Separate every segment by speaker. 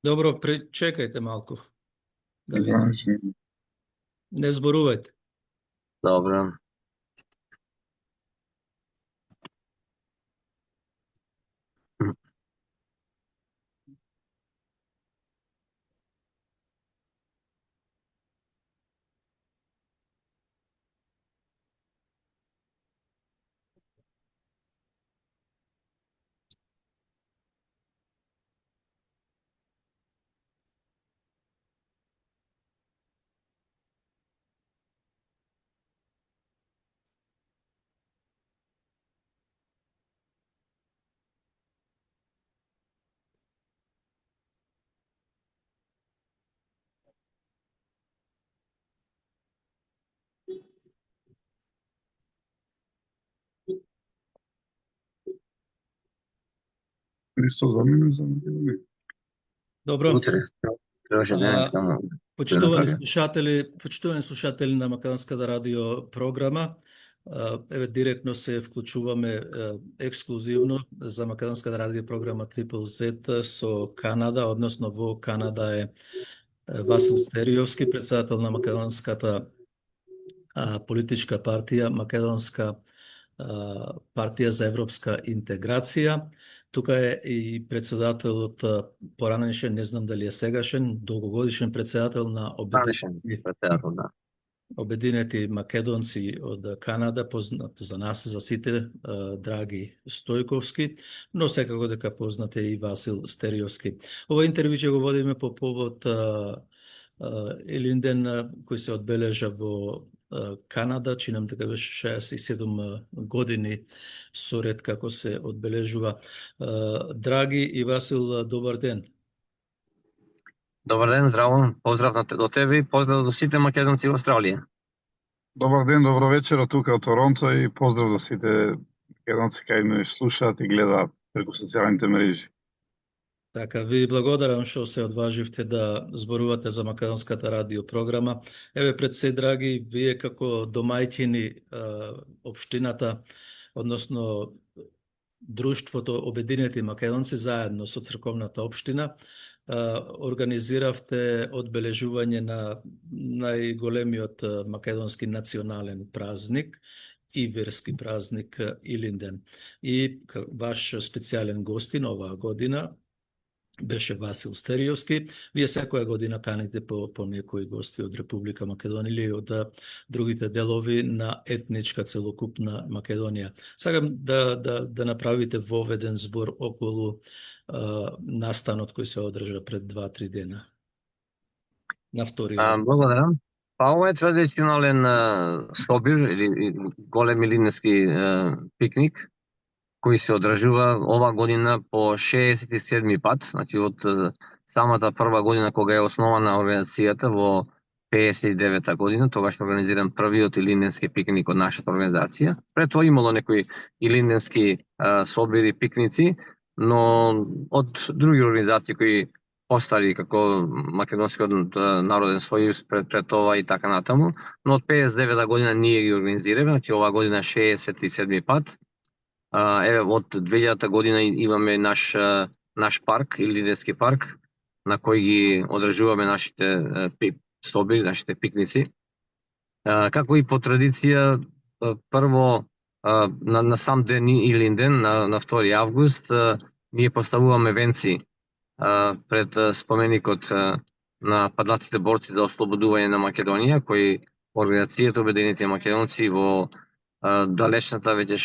Speaker 1: Добро, причекајте малку да видим.
Speaker 2: Добро,
Speaker 1: Не зборувајте.
Speaker 3: Добро.
Speaker 2: Христос замина за Македонија.
Speaker 1: Добро.
Speaker 3: Утре. Требаше денес само.
Speaker 1: Почитувани слушатели на Македонската радио програма, еве директно се вклучуваме ексклузивно за Македонската радио програма Triple Z со Канада, односно во Канада е Васил Стериовски, председател на Македонската политичка партија, Македонска партија за европска интеграција. Тука е и председателот поранешен, не знам дали е сегашен, долгогодишен председател на Обединети македонци од Канада, познат за нас, за сите, Драги Стојковски, но секако дека познат е и Васил Стериовски. Ова интервју ќе го водиме по повод Илинден кој се одбележа во Канада, чинам дека беше 67 години соред како се одбележува. Драги и Васил, добар ден.
Speaker 3: Добар ден, здраво. Поздрав до тебе и поздрав до сите македонци во Австралија.
Speaker 2: Добар ден, добро вечер тука од Торонто и поздрав до сите македонци кај ме слушаат и гледаат преку социјалните мрежи.
Speaker 1: Така, ви благодарам што се одваживте да зборувате за Македонската радио програма. Еве пред се, Драги, вие како домајќини општината, односно Друштвото Обединети македонци заедно со црковната општина организиравте одбележување на најголемиот македонски национален празник и верски празник Илинден. И ваш специјален гостин оваа година беше Васил Стериовски. Вие секоја година каните по некои гости од Република Македонија или од другите делови на етничка целокупна Македонија. Сакам да направите воведен збор околу настанот кој се одржа пред 2-3 дена. На вториот.
Speaker 3: Благодарам. Ова е традиционален собир или голем илинденски пикник кој се одржува ова година по 67 пат, значи од самата прва година кога е основана организацијата во 59-та година, тогаш организиран првиот илинденски пикник од нашата организација. Пред тоа имало некои илинденски собири, пикници, но од други организации кои постари како Македонскиот народен сојуз пред това и така натаму, но од 59-та година ние ги организираме, значи ова година 67 пат. Еве од 2000-та година имаме наш парк, Илинденски парк, на кој ги одржуваме нашите собири, нашите пикници. Како и по традиција, прво на сам ден Илинден, на 2 август, ние поставуваме венци пред споменикот на паднатите борци за ослободување на Македонија, кој организацијата Обединети македонци во далечната веќе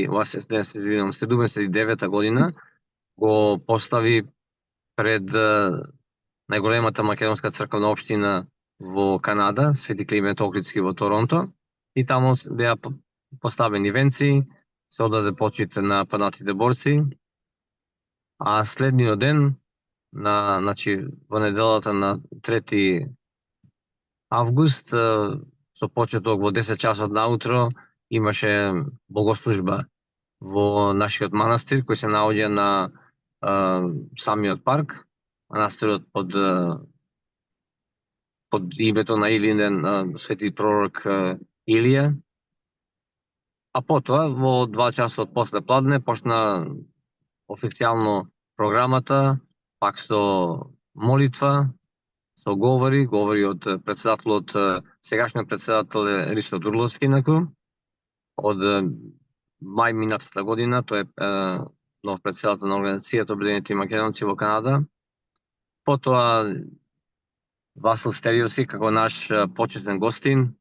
Speaker 3: 79-та година го постави пред најголемата македонска црковна општина во Канада, Свети Климент Охридски во Торонто, и таму беа поставени венци, се одаде почит на паднатите борци, а следниот ден, значи во неделата на 3 август, со почеток во 10 часот наутро, имаше богослужба во нашиот манастир кој се наоѓа на самиот парк, манастирот под името на Илинден, свети пророк Илија. А потоа во 2 часот после пладне почна официјално програмата, пак со молитва со говори од председателот, сегашниот председател е Ристо Турловски, од мај минатата година, тој е нов председател на Организацијата Обединети македонци во Канада. Потоа Васил Стериоси како наш почетен гостин,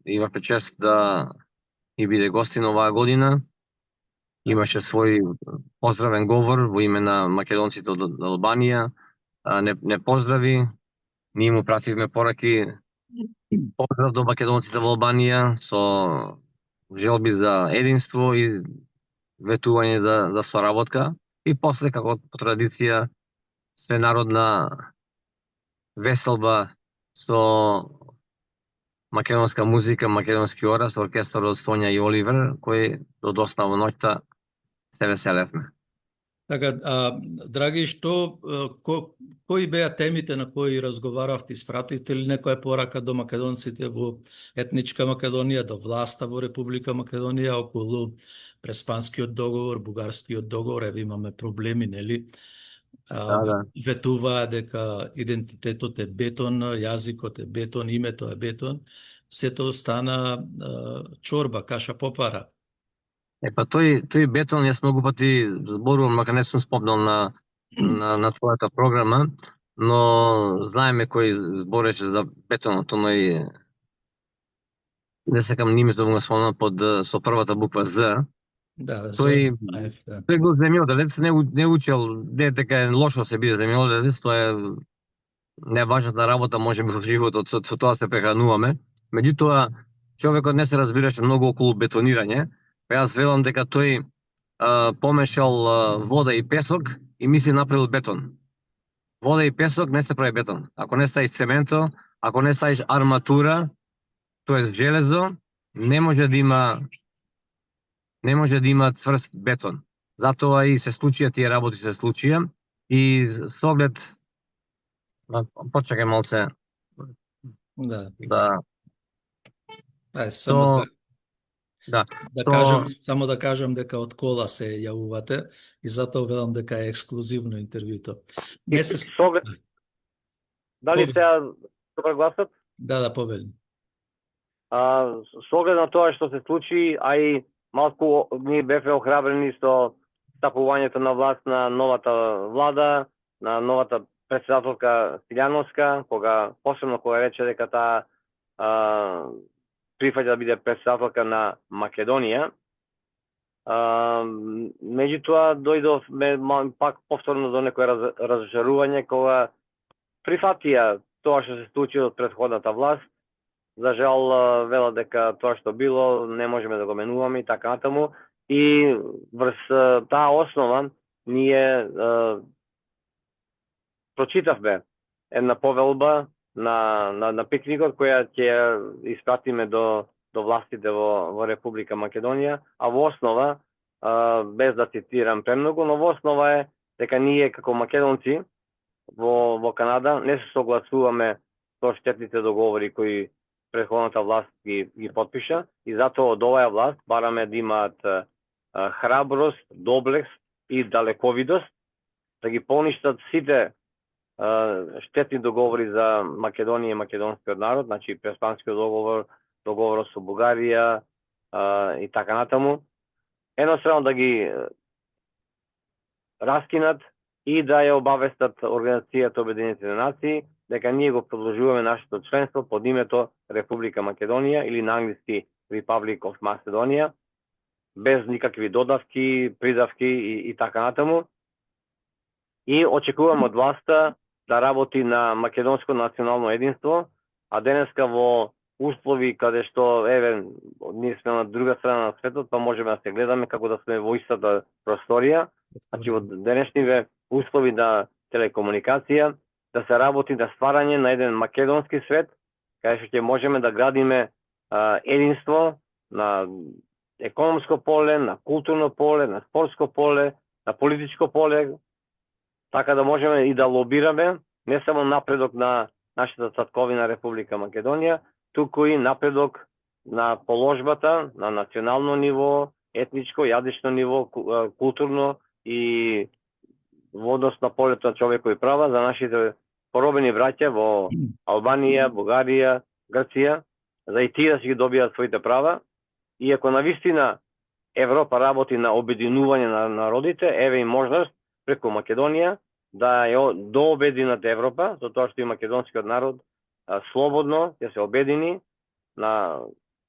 Speaker 3: имавме чест да и биде гостин оваа година. Имаше свој поздравен говор во име на македонците од Албанија. Не поздрави, ние му пративме пораки поздрав до македонците во Албанија со желби за единство и ветување за соработка. И после, како по традиција, свенародна веселба со македонска музика, македонски ораз, оркестар од Сонја и Оливер, кој до доста во ноќта се веселевме.
Speaker 1: Така, драги, кои беа темите на кои разговаравте? Испратите ли некоја порака до македонците во етничка Македонија, до власта во Република Македонија околу Преспанскиот договор, Бугарскиот договор? Еве имаме проблеми, нели?
Speaker 3: Да.
Speaker 1: Ветуваа дека идентитетот е бетон, јазикот е бетон, името е бетон. Сето стана чорба, каша попара.
Speaker 3: Тој бетон, јас многу пати зборувам, мака не сум спомнал на твојата програма, но знаеме кој збореше за бетонот, оној не секам името му го спомнам со првата буква З.
Speaker 1: Да,
Speaker 3: тој бил земјоделец, не учел, не дека е лошо се биде земјоделец, тоа е неважната работа, може би во животот, со тоа се прехрануваме. Меѓутоа, човекот не се разбираше многу околу бетонирање. Јас велам дека тој помешал вода и песок и мисли направил бетон. Вода и песок не се прави бетон. Ако не ставиш цементо, ако не ставиш арматура, тоа е железо, не може да има цврст бетон. Затоа и се случија тие работи и со оглед почекај малце.
Speaker 1: Да. Само да кажам дека од кола се јавувате и затоа велам дека е ексклузивно интервјуто.
Speaker 4: Дали сега добар гласат?
Speaker 1: Да, повели.
Speaker 4: Со оглед на тоа што се случи, а и малку ние бевме охрабрени со стапувањето на власт на новата влада, на новата председателка Стилјановска, посебно кога рече дека таа прифаќа да биде председателка на Македонија. Меѓутоа дојдовме пак повторно до некој разжарување кога прифатија тоа што се случи од претходната власт. За жал вела дека тоа што било не можеме да го менуваме и така натаму. И врз таа основа ние прочитавме една повелба на пикникот која ќе испратиме до властите во Република Македонија, а во основа, без да цитирам премногу, но во основа е дека ние како македонци во Канада не се согласуваме со штетните договори кои претходната власт ги потпиша и затоа од оваа власт бараме да имаат храброст, доблест и далековидост да ги поништат сите штетни договори за Македонија и македонскиот народ, значи Преспанскиот договор, договорот со Бугарија и така натаму. Еднострано да ги раскинат и да ја обавестат Организацијата Обединети нации дека ние го продолжуваме нашето членство под името Република Македонија или на англиски Republic of Macedonia, без никакви додавки, придавки и така натаму. И очекувам од власта да работи на македонско национално единство, а денеска во услови каде што ние сме на друга страна на светот, па можеме да се гледаме како да сме во истата просторија. Значи во денешниве услови на телекомуникација да се работи на стварање на еден македонски свет, каде што ќе можеме да градиме единство на економско поле, на културно поле, на спортско поле, на политичко поле, така да можеме и да лобираме не само напредок на нашата татковина Република Македонија, туку и напредок на положбата на национално ниво, етничко, јазично ниво, културно и во однос на полето на човекови права за нашите поробени браќа во Албанија, Бугарија, Грција, за и тие да си ги добијат своите права. И ако навистина Европа работи на обединување на народите, еве и можност преку Македонија да ја дообединат Европа, за тоа што и македонскиот народ слободно ќе се обедини на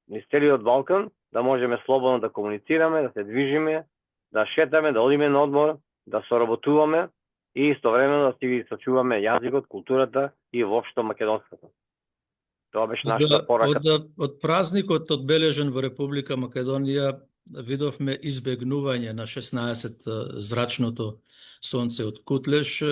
Speaker 4: низ целиот Балкан, да можеме слободно да комуницираме, да се движиме, да шетаме, да одиме на одмор, да соработуваме и истовремено да си ги сочуваме јазикот, културата и воопшто македонското. Тоа беше нашата порака.
Speaker 1: Од празникот одбележен во Република Македонија видовме избегнување на 16 зрачното сонце од Кутлеш.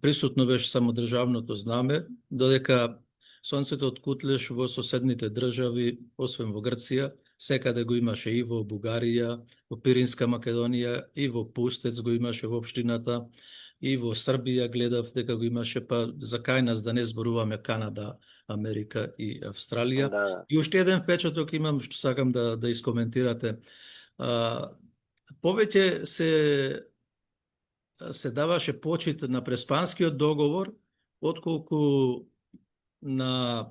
Speaker 1: Присутно беше само државното знаме, додека сонцето од Кутлеш во соседните држави, освен во Грција, секаде го имаше и во Бугарија, во Пиринска Македонија, и во Пустец го имаше во општината, и во Србија гледав дека го имаше, па за кај нас да не зборуваме Канада, Америка и Австралија.
Speaker 4: Да.
Speaker 1: И уште еден впечаток имам што сакам да искоментирате. Повеќе се даваше почит на Преспанскиот договор, отколку на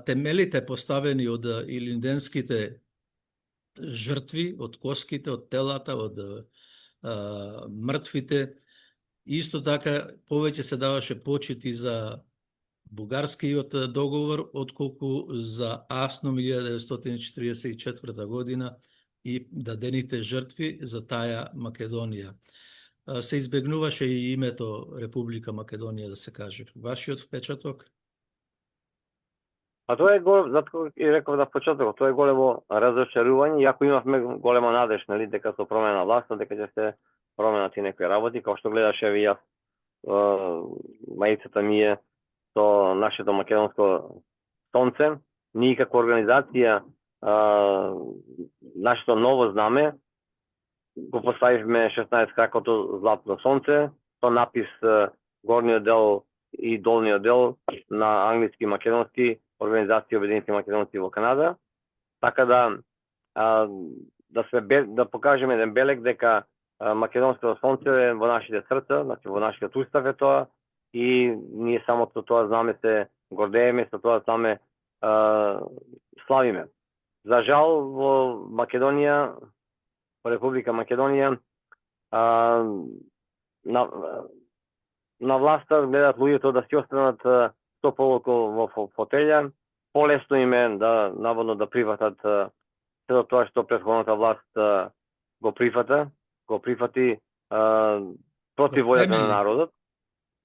Speaker 1: темелите поставени од илинденските жртви, од коските, од телата, од мртвите. Исто така повеќе се даваше почит и за бугарскиот договор, отколку за Асном 1944 година и дадените жртви за таа Македонија. Се избегнуваше и името Република Македонија, да се каже. Вашиот впечаток?
Speaker 4: А тоа е затоа и реков на почетокот, тоа е големо разочарување, иако имавме голема надеж, нели, дека со промена на власта, дека ќе се променат и некои работи, како што гледаше ви јас, мајцата ми е со нашето македонско сонце. Ние како организација, нашето ново знаме, го поставивме 16 кракото златно сонце, со напис горниот дел и долниот дел на англиски и македонски, Организација Обединети македонци во Канада, така да покажеме еден белег дека македонското сонце е во нашите срца, значи во нашиот устав е тоа, и ние само со тоа знаме се гордееме, со тоа знаме славиме. За жал во Македонија, во Република Македонија, на власта гледат луѓето да си останат што полоко во фотелја, полесно им е наводно да прифатат сето тоа што претходната власт го прифати против волјата на народот.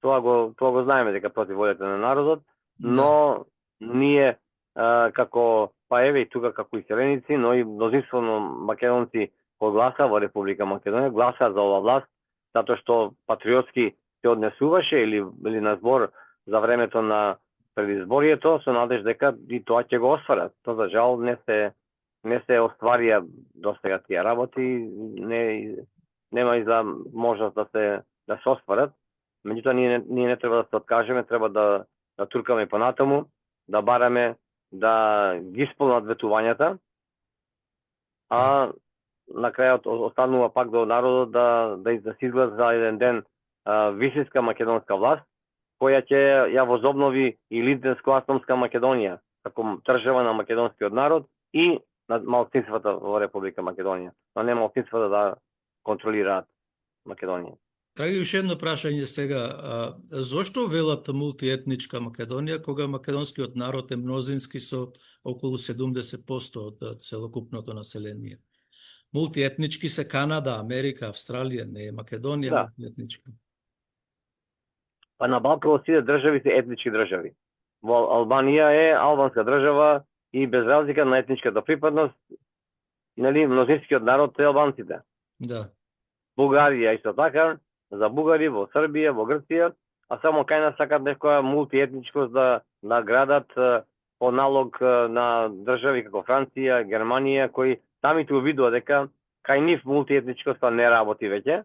Speaker 4: Тоа го знаеме дека против волјата на народот, но ние како, па еве и тука како иселеници, но и мнозинство македонци кои гласа во Република Македонија, гласа за ова власт, затоа што патриотски се однесуваше или на збор за времето на предизборието, со надеж дека и тоа ќе го остварат. Тоа за жал не се остварија досега тие работи, нема и за можност да се остварат. Меѓутоа ние не треба да се откажеме, треба да туркаме понатаму, да бараме да ги исполнат ветувањата, а на крајот останува пак до народот да се изгласа за еден ден висинска македонска власт, која ќе ја возобнови и Линденско-Асtomска Македонија, како држава на македонскиот народ и на малцинствата во Република Македонија, но не малцинствата да контролираат Македонија.
Speaker 1: Драги, уште едно прашање сега. Зошто велат мултиетничка Македонија, кога македонскиот народ е мнозински со околу 70% од целокупното население? Мултиетнички се Канада, Америка, Австралија, не е Македонија мултиетничка.
Speaker 4: Па на Балканот сите држави се етнички држави. Во Албанија е албанска држава и без разлика на етничката припадност, нели, мнозинскиот народ е албанците.
Speaker 1: Да.
Speaker 4: Бугарија исто така, за бугари во Србија, во Грција, а само кај нас сакат некоја мултиетничкост да градат по налог на држави како Франција, Германија, кои самите увидува дека кај нив мултиетничкоста не работи веќе,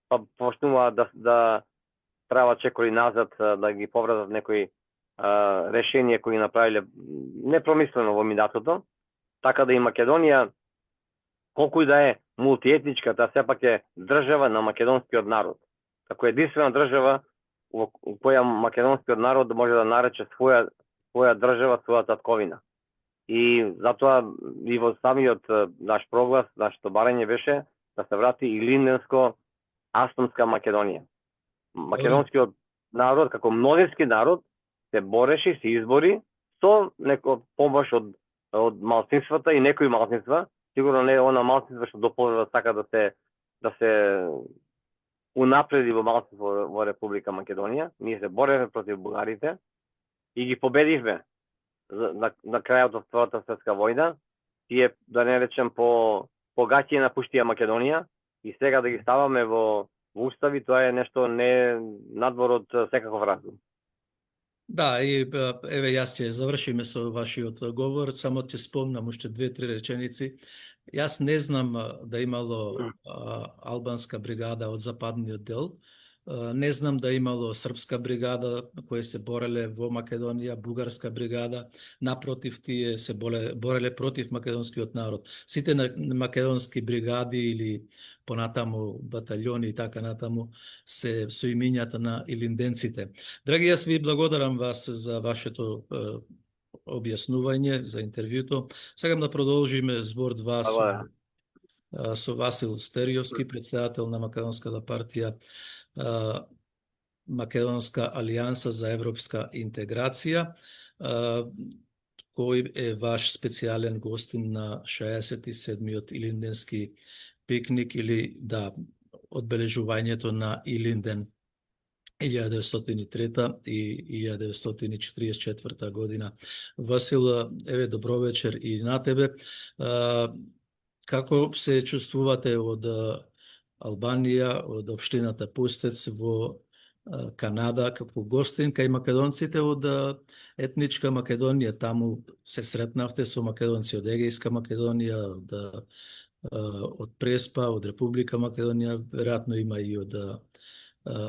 Speaker 4: па почнува да прават чекори назад, да ги повратат некои решенија кои направиле непромислено во минатото, така да и Македонија, колку и да е мултиетничка, таа сепак е држава на македонскиот народ. Како единствена држава во која македонскиот народ може да нарече своја држава, своја татковина. И затоа и во самиот наш проглас, нашето барање беше да се врати Илинденско-Астонска Македонија. Македонскиот народ, како мнозински народ, се бореше, се избори со некој помош од малцинствата и некои малцинства, сигурно не она малцинство што дополнува сака да се унапреди во малцинство во Република Македонија. Ние се боревме против бугарите и ги победивме на крајот од Втората светска војна. Тие, да не речем, по гаќи напуштија Македонија и сега да ги ставаме во устави, тоа е нешто не надвор од секаков разум.
Speaker 1: Да, и еве јас ќе завршиме со вашиот говор, само ќе спомнам уште 2-3 реченици. Јас не знам да имало албанска бригада од западниот дел. Не знам да имало српска бригада кои се бореле во Македонија, бугарска бригада, напротив тие се бореле против македонскиот народ. Сите македонски бригади или понатаму батальони и така натаму се со имињата на илинденците. Драги, јас ви благодарам вас за вашето објаснување, за интервјуто. Сакам да продолжиме збор 2 со Васил Стериовски, председател на Македонската партија Македонска алијанса за европска интеграција, кој е ваш специјален гостин на 67-миот Илинденски пикник или одбележувањето на Илинден 1903 и 1944 година. Васил, еве добро вечер и на тебе. Како се чувствувате од Албанија, од општината Пустец во Канада, како гостин кај македонците од етничка Македонија? Таму се сретнавте со македонци од Егејска Македонија, од Преспа, од Република Македонија, веројатно има и од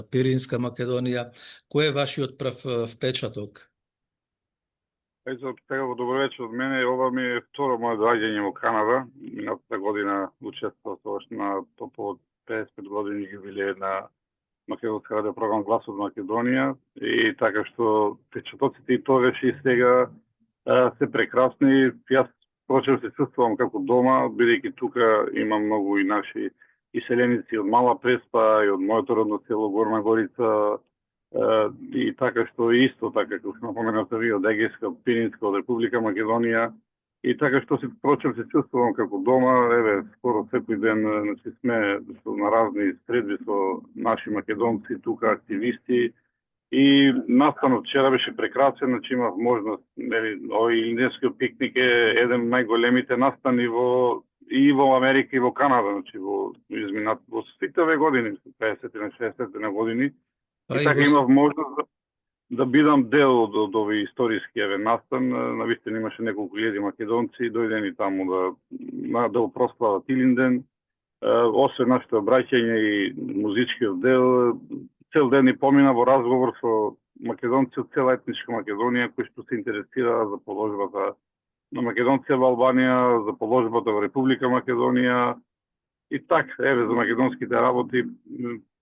Speaker 1: Пиринска Македонија. Кој е вашиот прв впечаток?
Speaker 2: Сега добро вечер од мене. Ова ми е второ моје доаѓање во Канада. Минатата година учествував на топо од 55 години јубилеј на македонска радио програм Глас од Македонија, и така што впечатоците и тогаш и сега се прекрасни. Јас впрочем се чувствувам како дома, бидејќи тука има многу и наши иселеници од Мала Преспа и од моето родно село Горна Горица, и така што исто така како што напоменавте ви, од Егејска, од Пиринска, од Република Македонија, и така што се впрочем се чувствувам како дома. Еве, скоро секој ден сме на разни средби со наши македонци тука, активисти, и настанот вчера беше прекрасен. Значи имав можност, овој Илинденскиот пикник е еден од најголемите настани во Америка и во Канада, значи во сите овие години, 50 на 60 години. И така имав можност да бидам дел од овој историски настан. Навистина имаше неколку илјади македонци дојдени таму да прослават Илинден. Освен нашето обраќање и музичкиот дел, цел ден и помина во разговор со македонци од цела етничка Македонија кои што се интересираа за положбата на македонци во Албанија, за положбата во Република Македонија. И така, еве, за македонските работи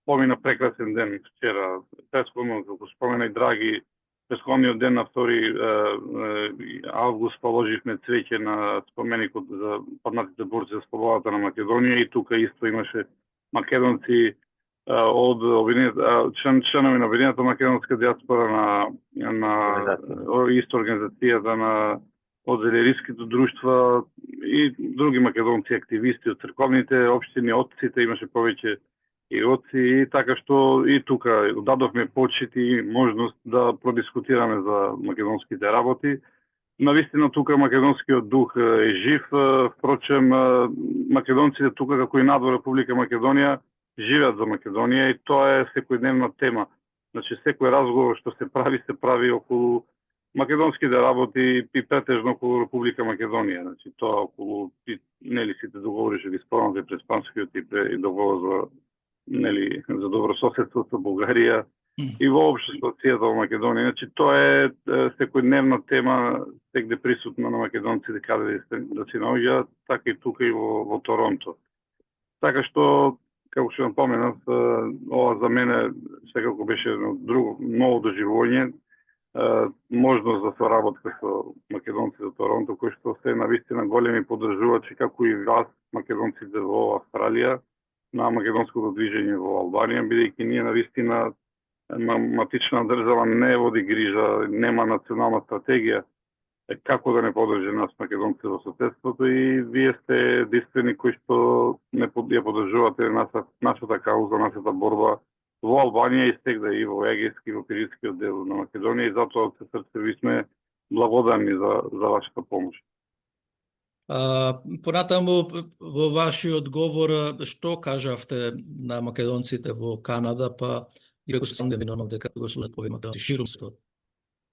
Speaker 2: помина прекрасен ден вчера. Претходно, како спомена и Драги, претходниот ден на 2 август положивме цвеќе на споменикот за паднатите борци за слободата на Македонија, и тука исто имаше македонци од членови на Обединената македонска диаспора на исто организацијата од зелериските друштва и други македонци активисти од црковните општини, отците, имаше повеќе и отци, и така што и тука дадовме почит и можност да продискутираме за македонските работи. Навистина тука македонскиот дух е жив. Впрочем, македонците тука, како и надвор Република Македонија, живеат за Македонија, и тоа е секојдневна тема. Значи, секој разговор што се прави околу македонските работи и претежно околу Република Македонија. Значи, тоа околу, нели, сите договори што ги спомнате пред Спанскиот и договор за добрососедство со Бугарија и воопшто ситуацијата во Македонија. Значи, тоа е секојдневна тема, секде присутна на македонците каде да се наоѓаат, така и тука и во Торонто. Така што, како што напоменав, ова за мене секако беше едно друго ново доживување, можност за соработка со македонците од Торонто, кои што се навистина големи поддржувачи, како и вас, македонците во Австралија, на македонското движење во Албанија, бидејќи ние навистина матична држава не води грижа, нема национална стратегија како да не поддржи нас македонците во соседството, и вие сте единствени кои што не ја поддржувате нашата кауза, нашата борба во Албанија и сегда и во Егејски, во Пиринскиот дел на Македонија, и затоа од срце ви сме благодарни за вашата помош.
Speaker 1: Понатаму во вашиот говор што кажавте на македонците во Канада, па и ако сам да ви нормално дека го слушат овие македонци ширум светот?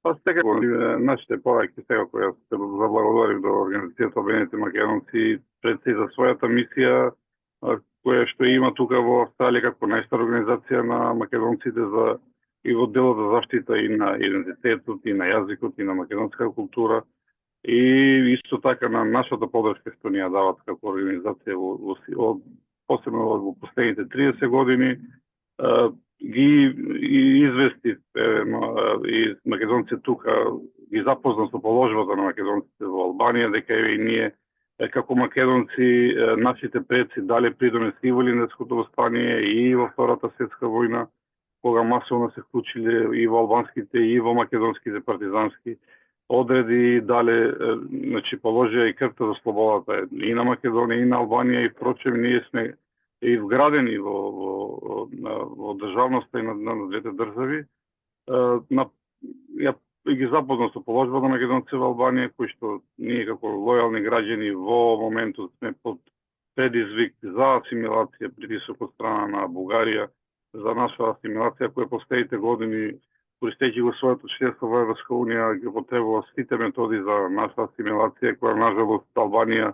Speaker 2: Па секако, нашите повеќе секако јас се заблагодарив до Организацијата Обединените македонци пред се за својата мисија, која што има тука во Австралија како најстара организација на македонците за и во делот за заштита и на идентитетот, и на јазикот, и на македонска култура, и исто така на нашата поддршка што ни ја дават како организација посебно во последните 30 години, ги извести и македонците тука, ги запозна со положбата на македонците во Албанија, дека и ние како македонци, нашите предци дале придонес и во Илинденското востание и во Втората светска војна, кога масовно се вклучиле и во албанските и во македонските партизански одреди, дале, значи положија и крвта за слободата и на Македонија и на Албанија, и впрочем ние сме и вградени во државноста и на двете држави. Ја ги запозна со положбата на македонците во Албанија, кои што ние како лојални граѓани во моментот сме под предизвик за асимилација, притисок од страна на Бугарија, за наша асимилација, која последните години, користејќи го своето членство во Европска унија, ги потребува сите методи за наша асимилација, која нажалост Албанија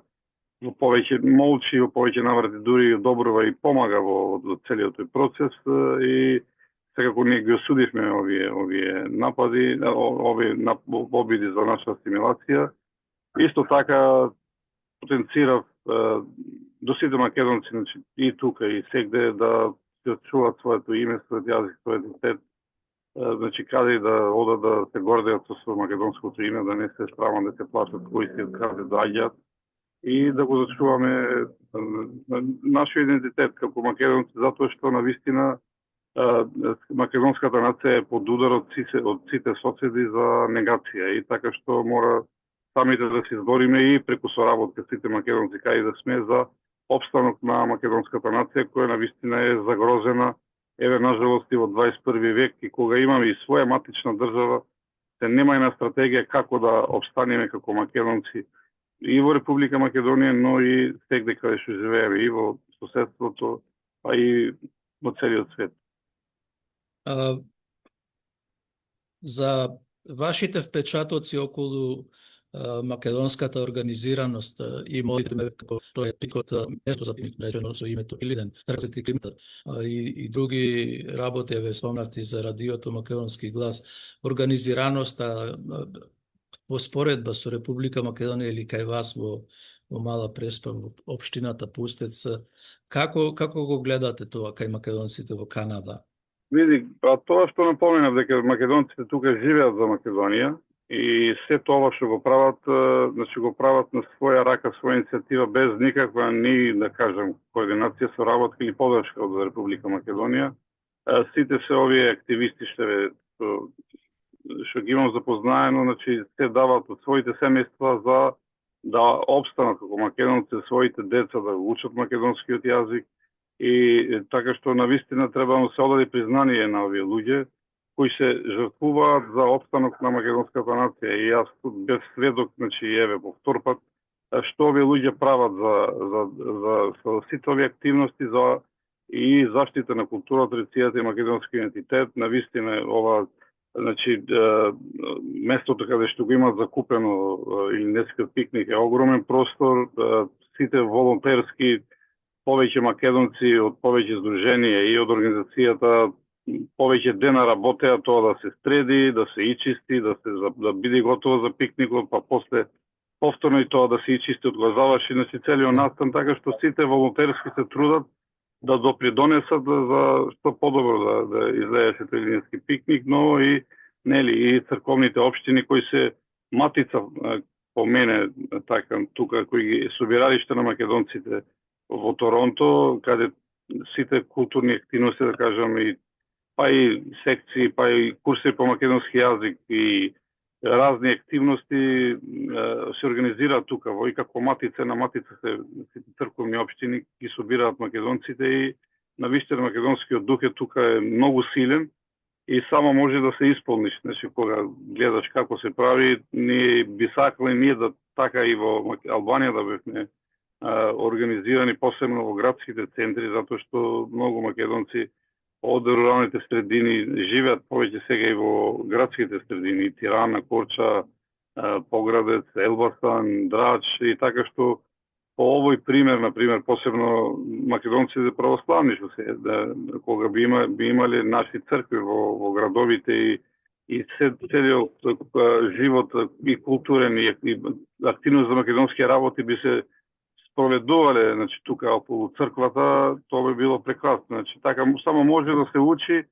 Speaker 2: во повеќе молчи, во повеќе наврати дури добрува и помага во целиот тој процес, и секако ние ги осудивме овие напади, овие обиди за наша асимилација. Исто така потенцирав до сите македонци, значи, и тука и сегде, да се чуваат своето име, својот јазик, својот идентитет, значи каде и да одат да се гордеат со македонското име, да не се срамат да се плашат кои се каде доаѓаат, и да го зачуваме нашиот идентитет како македонци, затоа што навистина македонската нација е под удар од сите соседи за негација, и така што мора самите да се избориме и преку соработка сите македонци кај да сме за опстанок на македонската нација, која навистина е загрозена, еве нажалост и во 21 век, и кога имаме и своја матична држава, се нема една стратегија како да опстанеме како македонци и во Република Македонија, но и сегде каде што живееме, и во соседството, а и во целиот свет.
Speaker 1: За вашите впечатоци околу македонската организираност и молите ме како тоа е пикот место за пикник речено со името Илинден, трците климата и други работи ве спомнавте за радиото Македонски глас, организираноста во споредба со Република Македонија или кај вас во Мала Преспа, во општината Пустец, како го гледате тоа кај македонците во Канада?
Speaker 2: Види, тоа што напоменав дека македонците тука живеат за Македонија и се тоа што го прават, значи го прават на своја рака, своја иницијатива, без никаква ни, да кажем, координација со работа или поддршка од Република Македонија. Сите се овие активисти што ги имам запознаено, значи се дават од своите семејства за да опстанат како македонци, своите деца да учат македонскиот јазик, и така што навистина треба да се одаде признание на овие луѓе кои се жртвуваат за опстанок на македонската нација, и јас без сведок, значи еве по втор пат, што овие луѓе прават за сите овие активности за и заштита на културата, традицијата и македонски идентитет. Навистина ова, значи местото каде што го имаат закупено Илинденскиот пикник е огромен простор, сите волонтерски, повеќе македонци од повеќе здруженија и од организацијата повеќе дена работеа тоа да се стреди, да се ичисти, да биде готово за пикникот, па после повторно и тоа да се чисти од глазаваш и значи целиот настан, така што сите волонтерски се трудат да допридонесат за што подобро да излезе тој илинденски пикник, но и нели и црковните општини кои се матица по мене така тука кои ги собиралиште на македонците во Торонто, каде сите културни активности, да кажам, и па и секции, па и курси по македонски јазик и разни активности се организираат тука во и како матица на матица се сите црковни општини ги собираат македонците и навистина македонскиот дух е тука е многу силен и само може да се исполниш, значи кога гледаш како се прави, ние би сакале ние да така и во Албанија да бевме организирани посебно во градските центри, затоа што многу македонци од руралните средини живеат повеќе сега и во градските средини, Тирана, Корча, Поградец, Елбасан, Драч и така што по овој пример, например, посебно македонците православни што се кога би имале наши цркви во градовите и целиот живот и културен и активност за македонски работи би се спроведувале, значи тука околу црквата, тоа би било прекрасно. Значи така само може да се учи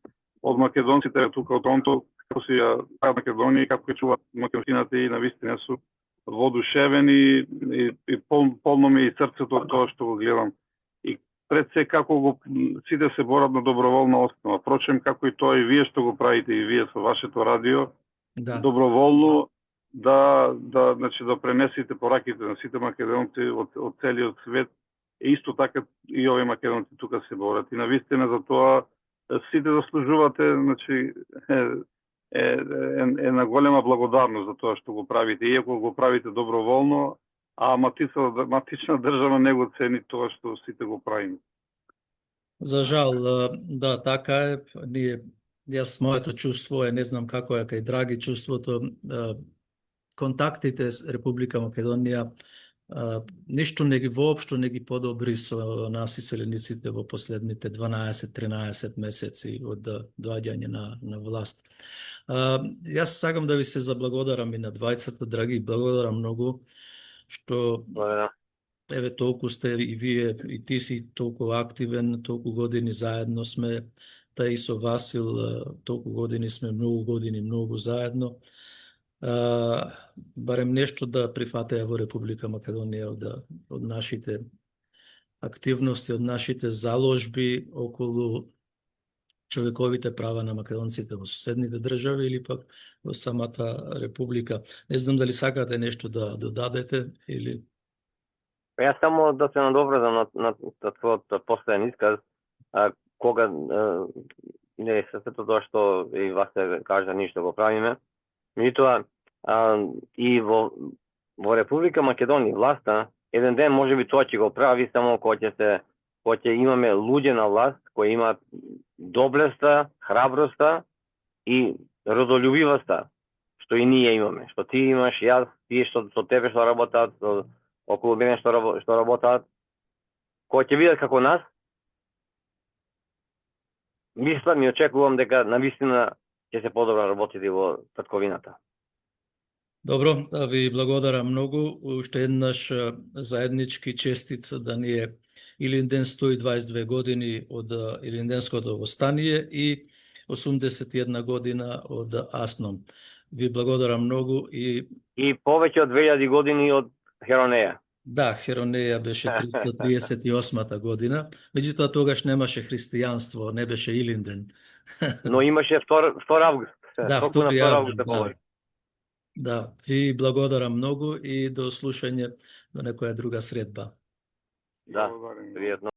Speaker 2: од македонците тука од Торонто како се ја Македонија и како чуваат македонците и навистина су воодушевени и полно ми и срцето од тоа што го гледам. И пред се како сите се борат на доброволна основа. Впрочем, како и тоа и вие што го правите и вие со вашето радио, доброволно значи да пренесите пораките на сите македонци од целиот свет. И исто така и овие македонци тука се борат. И навистина за тоа сите заслужувате, значи една голема благодарност за тоа што го правите. Иако го правите доброволно, а матична држава не го цени тоа што сите го правиме.
Speaker 1: За жал, да, така е. Јас моето чувство е, не знам како е кај Драги чувството, контактите с Република Македонија ништо воопшто не ги подобри со нас иселениците во последните 12-13 месеци од доаѓање на власт. Јас сакам да ви се заблагодарам и на двајцата, Драги, благодарам многу што еве толку сте и вие и ти си толку активен, толку години заедно сме, та и со Васил толку години сме, многу заедно. Барем нешто да прифатеа во Република Македонија од нашите активности, од нашите заложби околу човековите права на македонците во соседните држави или пак во самата Република. Не знам дали сакате нешто да додадете или...
Speaker 4: Јас само да се надоврзам на твојот последен исказ, кога не се сето тоа што и вас се кажа, ништо го правиме. Меѓутоа, и во Република Македонија власта, еден ден можеби тоа ќе го прави само кога ќе имаме луѓе на власт кои имаат доблеста, храброста и родолюбивоста, што и ние имаме, што ти имаш, јас, тие што со тебе што работат, околу мене што работат, кога ќе видат како нас, мислам и очекувам дека навистина ќе се подобра работите во црковината.
Speaker 1: Добро, ви благодарам многу. Уште еднаш заеднички честит да ни е Илинден 122 години од Илинденското востание и 81 година од Асном. Ви благодарам многу и
Speaker 4: повеќе од 2000 години од Херонеја.
Speaker 1: Да, Херонеја беше 338 година, меѓутоа тогаш немаше христијанство, не беше Илинден.
Speaker 4: Но имаше 2 август.
Speaker 1: Да, 2 август. Да, ви благодарам многу и до слушање до некоја друга средба.
Speaker 4: Да, пријатно.